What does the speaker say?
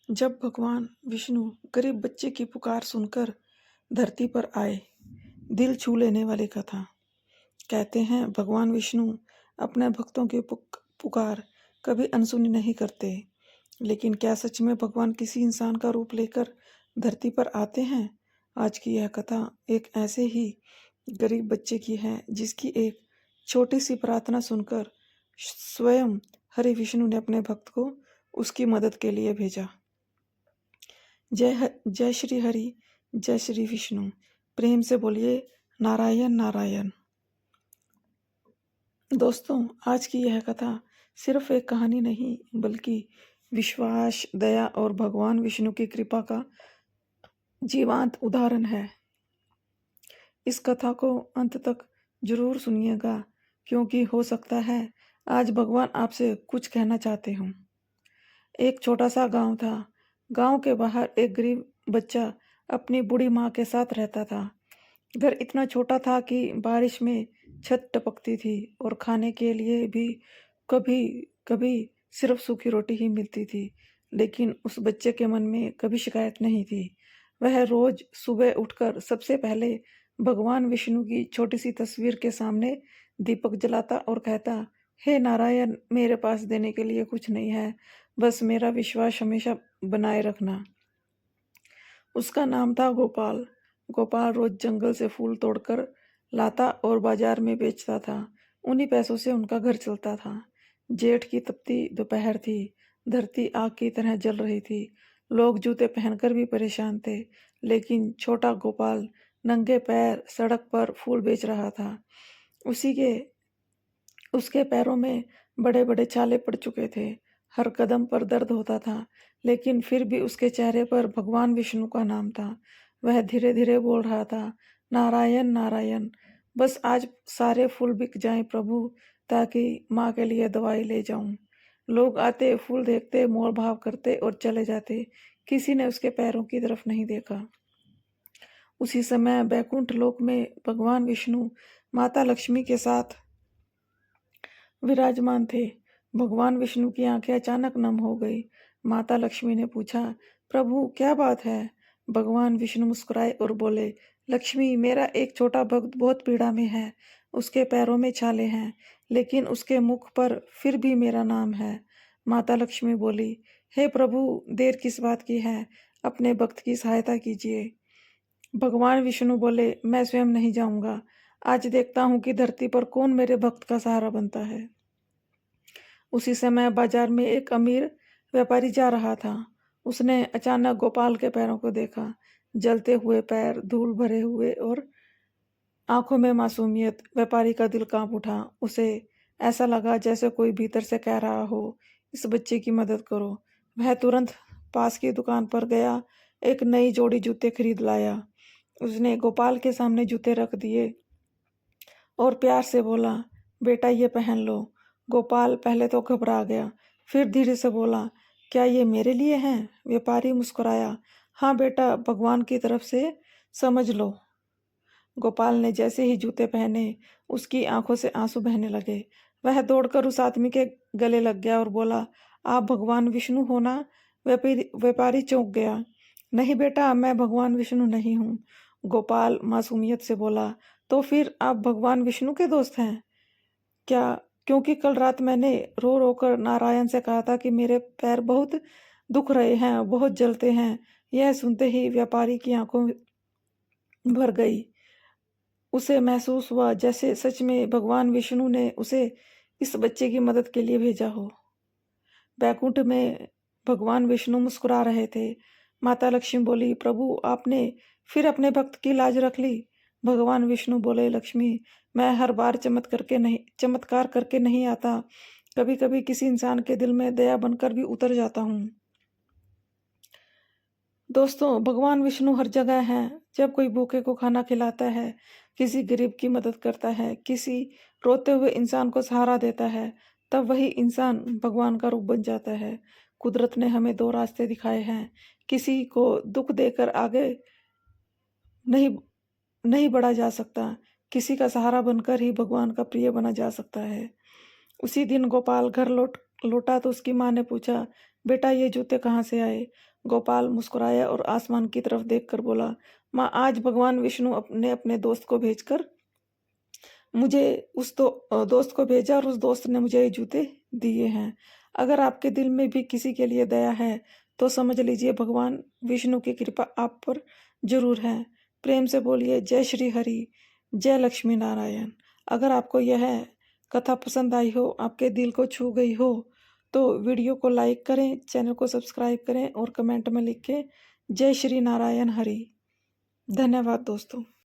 जब भगवान विष्णु गरीब बच्चे की पुकार सुनकर धरती पर आए, दिल छू लेने वाली कथा। कहते हैं भगवान विष्णु अपने भक्तों की पुकार कभी अनसुनी नहीं करते। लेकिन क्या सच में भगवान किसी इंसान का रूप लेकर धरती पर आते हैं? आज की यह कथा एक ऐसे ही गरीब बच्चे की है जिसकी एक छोटी सी प्रार्थना सुनकर स्वयं हरि विष्णु ने अपने भक्त को उसकी मदद के लिए भेजा। जय श्री हरि, जय श्री विष्णु। प्रेम से बोलिए नारायण नारायण। दोस्तों, आज की यह कथा सिर्फ एक कहानी नहीं बल्कि विश्वास, दया और भगवान विष्णु की कृपा का जीवंत उदाहरण है। इस कथा को अंत तक जरूर सुनिएगा, क्योंकि हो सकता है आज भगवान आपसे कुछ कहना चाहते हों। एक छोटा सा गांव था। गांव के बाहर एक गरीब बच्चा अपनी बूढ़ी माँ के साथ रहता था। घर इतना छोटा था कि बारिश में छत टपकती थी और खाने के लिए भी कभी कभी सिर्फ सूखी रोटी ही मिलती थी। लेकिन उस बच्चे के मन में कभी शिकायत नहीं थी। वह रोज सुबह उठकर सबसे पहले भगवान विष्णु की छोटी सी तस्वीर के सामने दीपक जलाता और कहता, हे नारायण, मेरे पास देने के लिए कुछ नहीं है, बस मेरा विश्वास हमेशा बनाए रखना। उसका नाम था गोपाल। गोपाल रोज जंगल से फूल तोड़कर लाता और बाजार में बेचता था। उन्हीं पैसों से उनका घर चलता था। जेठ की तपती दोपहर थी। धरती आग की तरह जल रही थी। लोग जूते पहनकर भी परेशान थे, लेकिन छोटा गोपाल नंगे पैर सड़क पर फूल बेच रहा था। उसी के उसके पैरों में बड़े बड़े छाले पड़ चुके थे। हर कदम पर दर्द होता था, लेकिन फिर भी उसके चेहरे पर भगवान विष्णु का नाम था। वह धीरे धीरे बोल रहा था, नारायण नारायण, बस आज सारे फूल बिक जाएं प्रभु, ताकि माँ के लिए दवाई ले जाऊं। लोग आते, फूल देखते, मोल भाव करते और चले जाते। किसी ने उसके पैरों की तरफ नहीं देखा। उसी समय बैकुंठ लोक में भगवान विष्णु माता लक्ष्मी के साथ विराजमान थे। भगवान विष्णु की आंखें अचानक नम हो गई। माता लक्ष्मी ने पूछा, प्रभु क्या बात है? भगवान विष्णु मुस्कुराए और बोले, लक्ष्मी, मेरा एक छोटा भक्त बहुत पीड़ा में है। उसके पैरों में छाले हैं, लेकिन उसके मुख पर फिर भी मेरा नाम है। माता लक्ष्मी बोली, हे प्रभु, देर किस बात की है? अपने भक्त की सहायता कीजिए। भगवान विष्णु बोले, मैं स्वयं नहीं जाऊंगा। आज देखता हूँ कि धरती पर कौन मेरे भक्त का सहारा बनता है। उसी समय बाजार में एक अमीर व्यापारी जा रहा था। उसने अचानक गोपाल के पैरों को देखा। जलते हुए पैर, धूल भरे हुए और आंखों में मासूमियत। व्यापारी का दिल कांप उठा। उसे ऐसा लगा जैसे कोई भीतर से कह रहा हो, इस बच्चे की मदद करो। वह तुरंत पास की दुकान पर गया, एक नई जोड़ी जूते खरीद लाया। उसने गोपाल के सामने जूते रख दिए और प्यार से बोला, बेटा ये पहन लो। गोपाल पहले तो घबरा गया, फिर धीरे से बोला, क्या ये मेरे लिए हैं? व्यापारी मुस्कुराया, हाँ बेटा, भगवान की तरफ से, समझ लो। गोपाल ने जैसे ही जूते पहने, उसकी आंखों से आंसू बहने लगे। वह दौड़कर उस आदमी के गले लग गया और बोला, आप भगवान विष्णु हो ना? व्यापारी चौंक गया। नहीं बेटा, मैं भगवान विष्णु नहीं हूँ। गोपाल मासूमियत से बोला, तो फिर आप भगवान विष्णु के दोस्त हैं क्या? क्योंकि कल रात मैंने रो रो कर नारायण से कहा था कि मेरे पैर बहुत दुख रहे हैं, बहुत जलते हैं। यह सुनते ही व्यापारी की आंखों भर गई। उसे महसूस हुआ जैसे सच में भगवान विष्णु ने उसे इस बच्चे की मदद के लिए भेजा हो। बैकुंठ में भगवान विष्णु मुस्कुरा रहे थे। माता लक्ष्मी बोली, प्रभु, आपने फिर अपने भक्त की लाज रख ली। भगवान विष्णु बोले, लक्ष्मी, मैं हर बार चमत्कार करके नहीं आता। कभी कभी किसी इंसान के दिल में दया बनकर भी उतर जाता हूँ। दोस्तों, भगवान विष्णु हर जगह हैं। जब कोई भूखे को खाना खिलाता है, किसी गरीब की मदद करता है, किसी रोते हुए इंसान को सहारा देता है, तब वही इंसान भगवान का रूप बन जाता है। कुदरत ने हमें दो रास्ते दिखाए हैं। किसी को दुख देकर आगे नहीं नहीं बढ़ा जा सकता। किसी का सहारा बनकर ही भगवान का प्रिय बना जा सकता है। उसी दिन गोपाल घर लौटा तो उसकी माँ ने पूछा, बेटा ये जूते कहाँ से आए? गोपाल मुस्कुराया और आसमान की तरफ देखकर बोला, माँ आज भगवान विष्णु ने अपने दोस्त को भेजकर मुझे दोस्त को भेजा और उस दोस्त ने मुझे ये जूते दिए हैं। अगर आपके दिल में भी किसी के लिए दया है, तो समझ लीजिए भगवान विष्णु की कृपा आप पर ज़रूर है। प्रेम से बोलिए जय श्री हरि, जय लक्ष्मी नारायण। अगर आपको यह कथा पसंद आई हो, आपके दिल को छू गई हो, तो वीडियो को लाइक करें, चैनल को सब्सक्राइब करें और कमेंट में लिखें जय श्री नारायण हरि। धन्यवाद दोस्तों।